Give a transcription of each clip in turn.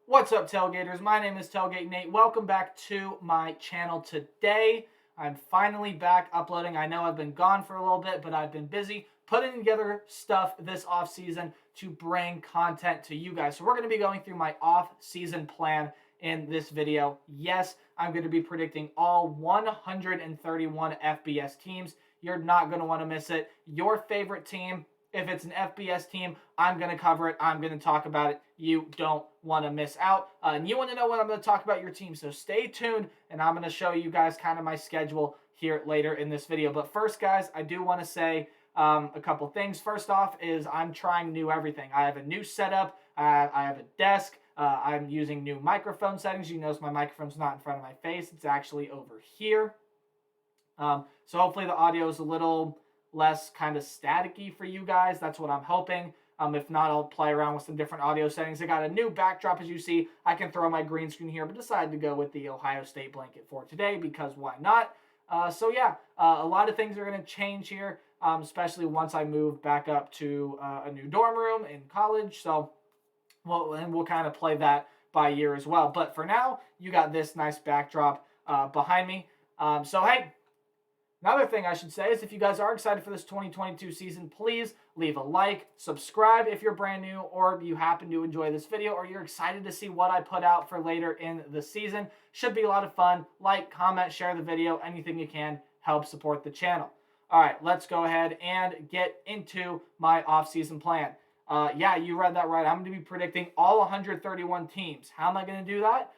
What's up, Tailgaters? My name is Tailgate Nate. Welcome back to my channel today. I'm finally back uploading. I know I've been gone for a little bit, but I've been busy putting together stuff this off-season to bring content to you guys. So we're going to be going through my off-season plan in this video. Yes, I'm going to be predicting all 131 FBS teams. You're not going to want to miss it. Your favorite team, if it's an FBS team, I'm going to cover it. I'm going to talk about it. You don't want to miss out. And you want to know when I'm going to talk about your team. So stay tuned, and I'm going to show you guys kind of my schedule here later in this video. But first, guys, I do want to say a couple things. First off is I'm trying new everything. I have a new setup. I have a desk. I'm using new microphone settings. You notice my microphone's not in front of my face. It's actually over here. So hopefully the audio is a little less kind of staticky for you guys. That's what I'm hoping. If not, I'll play around with some different audio settings. I got a new backdrop, as you see. I can throw my green screen here, but decided to go with the Ohio State blanket for today because why not? So yeah, a lot of things are going to change here, especially once I move back up to a new dorm room in college. So we'll kind of play that by ear as well. But for now, you got this nice backdrop behind me. So hey, another thing I should say is if you guys are excited for this 2022 season, please leave a like, subscribe if you're brand new, or you happen to enjoy this video, or you're excited to see what I put out for later in the season. Should be a lot of fun. Like, comment, share the video, anything you can, help support the channel. All right, let's go ahead and get into my off-season plan. Yeah, you read that right. I'm going to be predicting all 131 teams. How am I going to do that?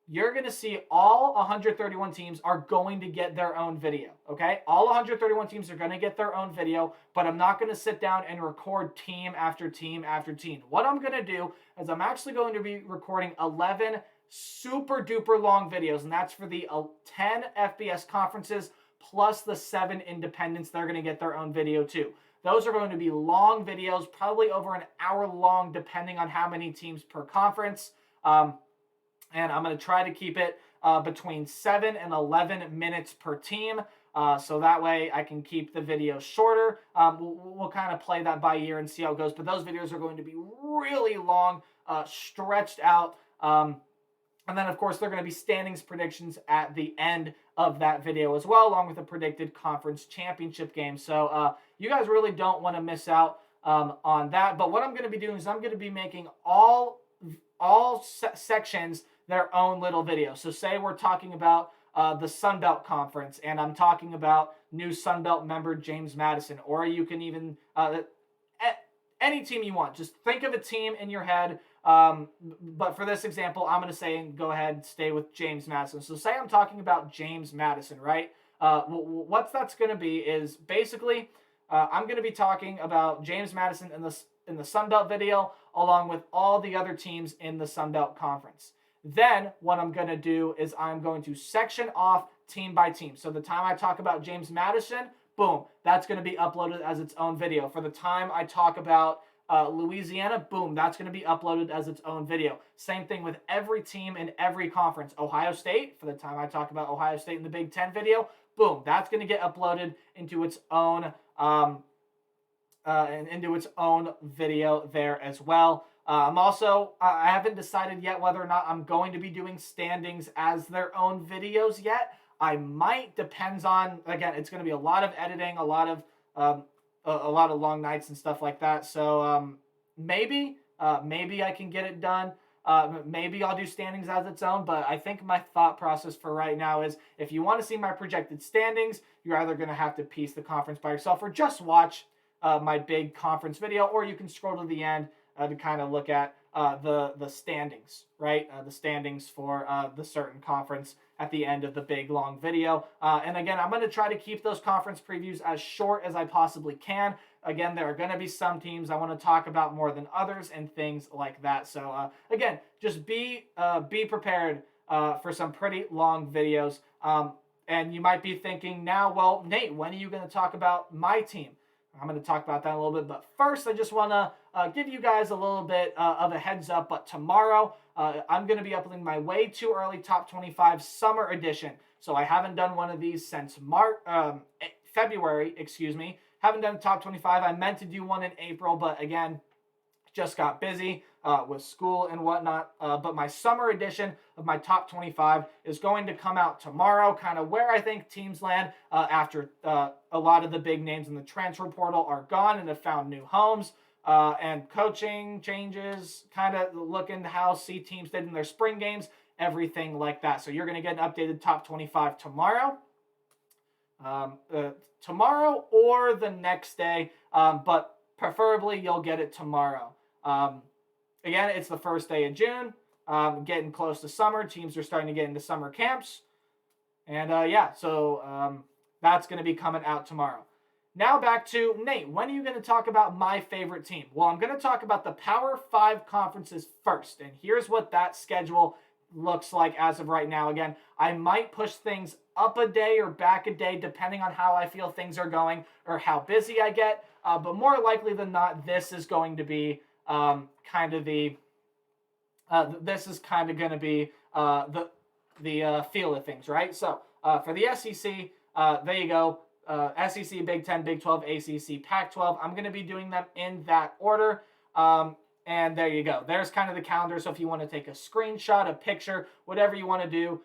You're going to see all 131 teams are going to get their own video, okay? All 131 teams are going to get their own video, but I'm not going to sit down and record team after team after team. What I'm going to do is I'm actually going to be recording 11 super duper long videos, and that's for the 10 FBS conferences plus the 7 independents. They're going to get their own video too. Those are going to be long videos, probably over an hour long, depending on how many teams per conference. And I'm going to try to keep it between 7 and 11 minutes per team. So that way I can keep the video shorter. We'll kind of play that by ear and see how it goes. But those videos are going to be really long, stretched out. And then, of course, they're going to be standings predictions at the end of that video as well, along with a predicted conference championship game. So you guys really don't want to miss out on that. But what I'm going to be doing is I'm going to be making all sections their own little video. So say we're talking about the Sun Belt Conference, and I'm talking about new Sun Belt member James Madison, or you can even any team you want. Just think of a team in your head. But for this example, I'm going to say go ahead and stay with James Madison. So say I'm talking about James Madison, right? What that's going to be is basically I'm going to be talking about James Madison in the Sun Belt video, along with all the other teams in the Sun Belt Conference. Then what I'm going to do is I'm going to section off team by team. So the time I talk about James Madison, boom, that's going to be uploaded as its own video. For the time I talk about Louisiana, boom, that's going to be uploaded as its own video. Same thing with every team in every conference. Ohio State, for the time I talk about Ohio State in the Big Ten video, boom, that's going to get uploaded into its own video there as well. I haven't decided yet whether or not I'm going to be doing standings as their own videos yet. I might, depends on, again, it's going to be a lot of editing, a lot of long nights and stuff like that. So maybe I can get it done. Maybe I'll do standings as its own, but I think my thought process for right now is if you want to see my projected standings, you're either going to have to piece the conference by yourself or just watch my big conference video, or you can scroll to the end to kind of look at the standings, right? The standings for the certain conference at the end of the big long video. And again, I'm going to try to keep those conference previews as short as I possibly can. Again, there are going to be some teams I want to talk about more than others and things like that. So again, just be prepared for some pretty long videos. And you might be thinking now, well, Nate, when are you going to talk about my team? I'm going to talk about that in a little bit, but first I just want to give you guys a little bit of a heads up. But tomorrow I'm going to be uploading my way too early top 25 summer edition. So I haven't done one of these since February, excuse me. Haven't done top 25. I meant to do one in April, but again, just got busy. with school and whatnot. But my summer edition of my top 25 is going to come out tomorrow, kind of where I think teams land after a lot of the big names in the transfer portal are gone and have found new homes. And coaching changes, kind of look into how teams did in their spring games, everything like that. So you're going to get an updated top 25 tomorrow. Tomorrow or the next day, but preferably you'll get it tomorrow. Again, it's the first day of June, getting close to summer. Teams are starting to get into summer camps. And so that's going to be coming out tomorrow. Now back to Nate. When are you going to talk about my favorite team? Well, I'm going to talk about the Power 5 conferences first. And here's what that schedule looks like as of right now. Again, I might push things up a day or back a day depending on how I feel things are going or how busy I get. But more likely than not, this is going to be the feel of things, right? So for the SEC, there you go. SEC, Big 10, Big 12, ACC, Pac-12. I'm going to be doing them in that order. And there you go. There's kind of the calendar. So if you want to take a screenshot, a picture, whatever you want to do,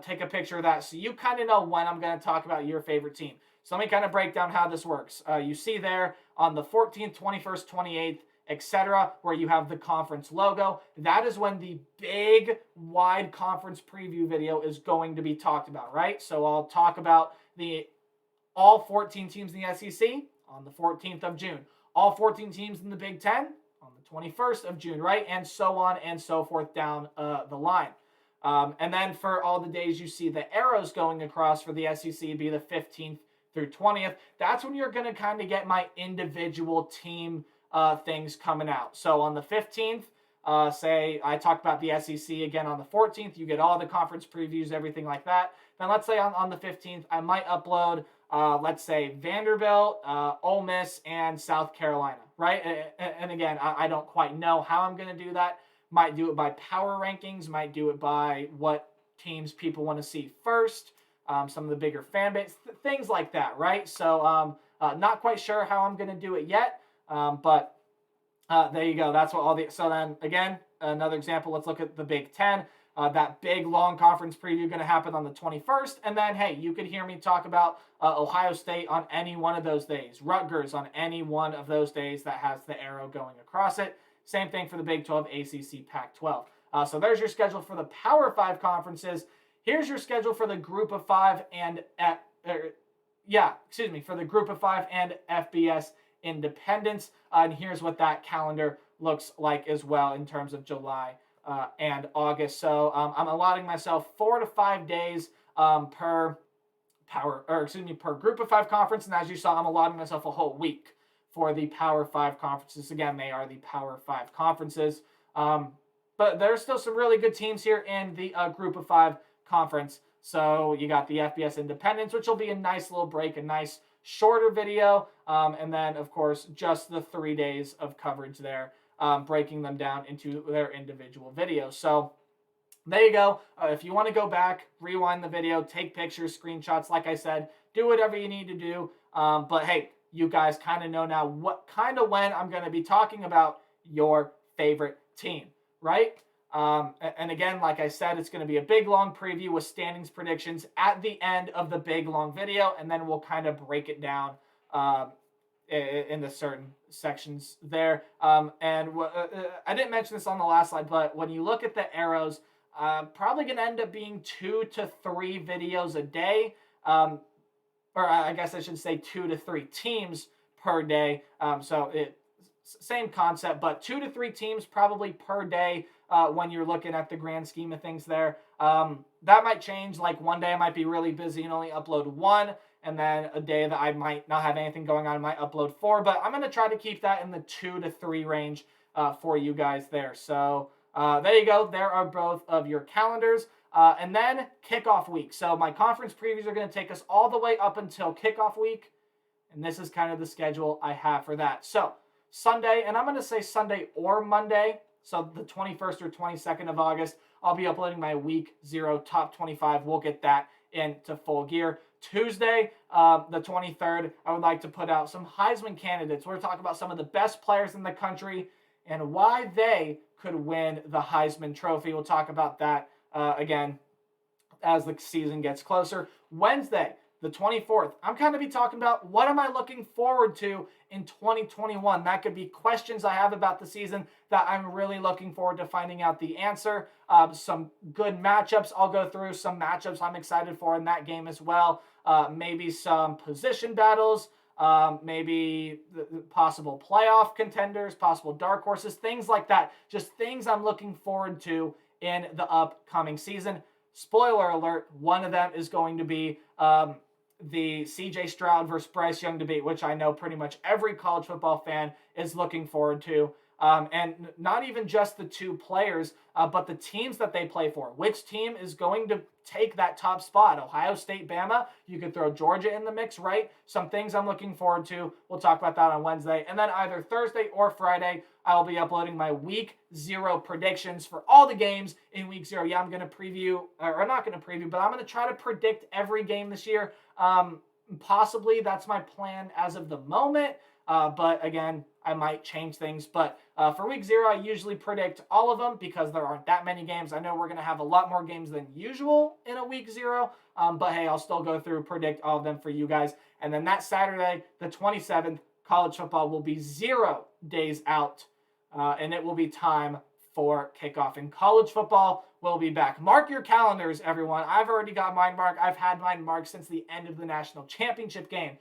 take a picture of that so you kind of know when I'm going to talk about your favorite team. So let me kind of break down how this works. You see there on the 14th, 21st, 28th, etc., where you have the conference logo. That is when the big, wide conference preview video is going to be talked about, right? So I'll talk about all 14 teams in the SEC on the 14th of June. All 14 teams in the Big 10 on the 21st of June, right? And so on and so forth down the line. And then for all the days you see the arrows going across for the SEC be the 15th through 20th. That's when you're going to kind of get my individual team things coming out. So on the 15th, say I talk about the SEC again on the 14th, you get all the conference previews, everything like that. Then let's say on the 15th, I might upload, let's say Vanderbilt, Ole Miss, and South Carolina, right? And again, I don't quite know how I'm going to do that. Might do it by power rankings, might do it by what teams people want to see first, some of the bigger fan base, things like that, right? So not quite sure how I'm going to do it yet. But there you go. That's what all the. So then again, another example. Let's look at the Big 10. That big long conference preview going to happen on the 21st, and then hey, you could hear me talk about Ohio State on any one of those days, Rutgers on any one of those days that has the arrow going across it. Same thing for the Big 12, ACC, Pac-12. So there's your schedule for the Power 5 conferences. Here's your schedule for the Group of 5 and for the Group of 5 and FBS Independents. And here's what that calendar looks like as well in terms of July and August. So I'm allotting myself 4 to 5 days per Group of 5 conference. And as you saw, I'm allotting myself a whole week for the Power 5 conferences. Again, they are the Power 5 conferences. But there's still some really good teams here in the Group of 5 conference. So you got the FBS Independents, which will be a nice little break, a nice shorter video. And then, of course, just the 3 days of coverage there, breaking them down into their individual videos. So there you go. If you want to go back, rewind the video, take pictures, screenshots, like I said, do whatever you need to do. But hey, you guys kind of know now when I'm going to be talking about your favorite team, right? And again, like I said, it's going to be a big, long preview with standings predictions at the end of the big, long video, and then we'll kind of break it down in the certain sections there. I didn't mention this on the last slide, but when you look at the arrows, probably going to end up being 2 to 3 videos a day, or I guess I should say 2 to 3 teams per day. Same concept, but 2 to 3 teams probably per day when you're looking at the grand scheme of things there. That might change. Like one day I might be really busy and only upload 1, and then a day that I might not have anything going on, I might upload 4. But I'm going to try to keep that in the 2 to 3 range for you guys there. So there you go. There are both of your calendars. And then kickoff week. So my conference previews are going to take us all the way up until kickoff week. And this is kind of the schedule I have for that. So Sunday, and I'm going to say Sunday or Monday, so the 21st or 22nd of August, I'll be uploading my Week 0 Top 25. We'll get that into full gear. Tuesday, the 23rd, I would like to put out some Heisman candidates. We're talking about some of the best players in the country and why they could win the Heisman Trophy. We'll talk about that again as the season gets closer. Wednesday, the 24th, I'm going to be talking about what am I looking forward to in 2021. That could be questions I have about the season that I'm really looking forward to finding out the answer. Some good matchups. I'll go through some matchups I'm excited for in that game as well. Maybe some position battles. Maybe the possible playoff contenders, possible dark horses, things like that. Just things I'm looking forward to in the upcoming season. Spoiler alert, one of them is going to be the CJ Stroud versus Bryce Young debate, which I know pretty much every college football fan is looking forward to. And not even just the two players, but the teams that they play for. Which team is going to take that top spot? Ohio State, Bama. You could throw Georgia in the mix, right? Some things I'm looking forward to. We'll talk about that on Wednesday. And then either Thursday or Friday, I'll be uploading my Week 0 predictions for all the games in Week 0. Yeah, I'm going to preview, or I'm not going to preview, but I'm going to try to predict every game this year. Possibly that's my plan as of the moment. But again, I might change things. But for Week 0, I usually predict all of them because there aren't that many games. I know we're going to have a lot more games than usual in a Week 0. But hey, I'll still go through, predict all of them for you guys. And then that Saturday, the 27th, college football will be 0 days out. And it will be time for kickoff. And college football will be back. Mark your calendars, everyone. I've already got mine marked. I've had mine marked since the end of the national championship game.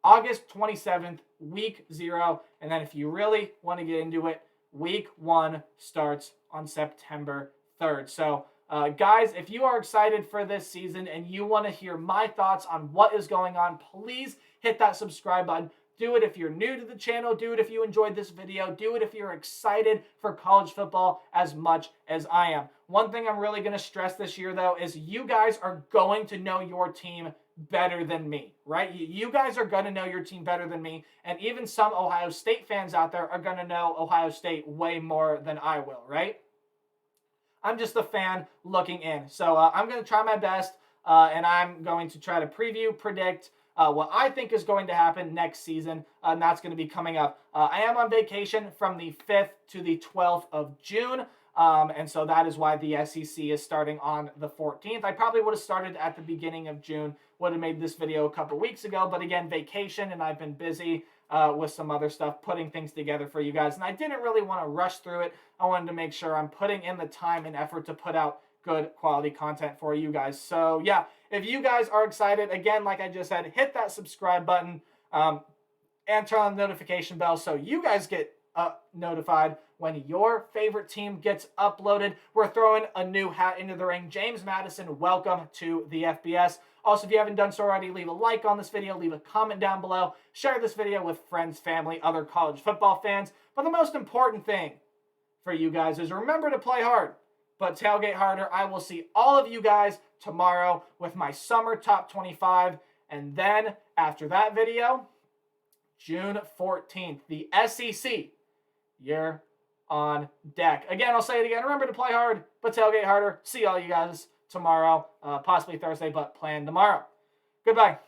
August 27th, Week 0. And then if you really want to get into it, Week 1 starts on September 3rd. So, guys, if you are excited for this season and you want to hear my thoughts on what is going on, please hit that subscribe button. Do it if you're new to the channel. Do it if you enjoyed this video. Do it if you're excited for college football as much as I am. One thing I'm really going to stress this year, though, is you guys are going to know your team better than me, right? You guys are going to know your team better than me. And even some Ohio State fans out there are going to know Ohio State way more than I will, right? I'm just a fan looking in. So I'm going to try my best, and I'm going to try to preview, predict, what I think is going to happen next season, and that's going to be coming up. I am on vacation from the 5th to the 12th of June, and so that is why the SEC is starting on the 14th. I probably would have started at the beginning of June, would have made this video a couple weeks ago, but again, vacation, and I've been busy with some other stuff, putting things together for you guys, and I didn't really want to rush through it. I wanted to make sure I'm putting in the time and effort to put out good quality content for you guys. So yeah, if you guys are excited, again, like I just said, hit that subscribe button and turn on the notification bell so you guys get notified when your favorite team gets uploaded. We're throwing a new hat into the ring. James Madison, welcome to the FBS. Also, if you haven't done so already, leave a like on this video, leave a comment down below, share this video with friends, family, other college football fans. But the most important thing for you guys is remember to play hard, but tailgate harder. I will see all of you guys tomorrow with my summer top 25. And then after that video, June 14th, the SEC, you're on deck. Again, I'll say it again. Remember to play hard, but tailgate harder. See all you guys tomorrow, possibly Thursday, but plan tomorrow. Goodbye.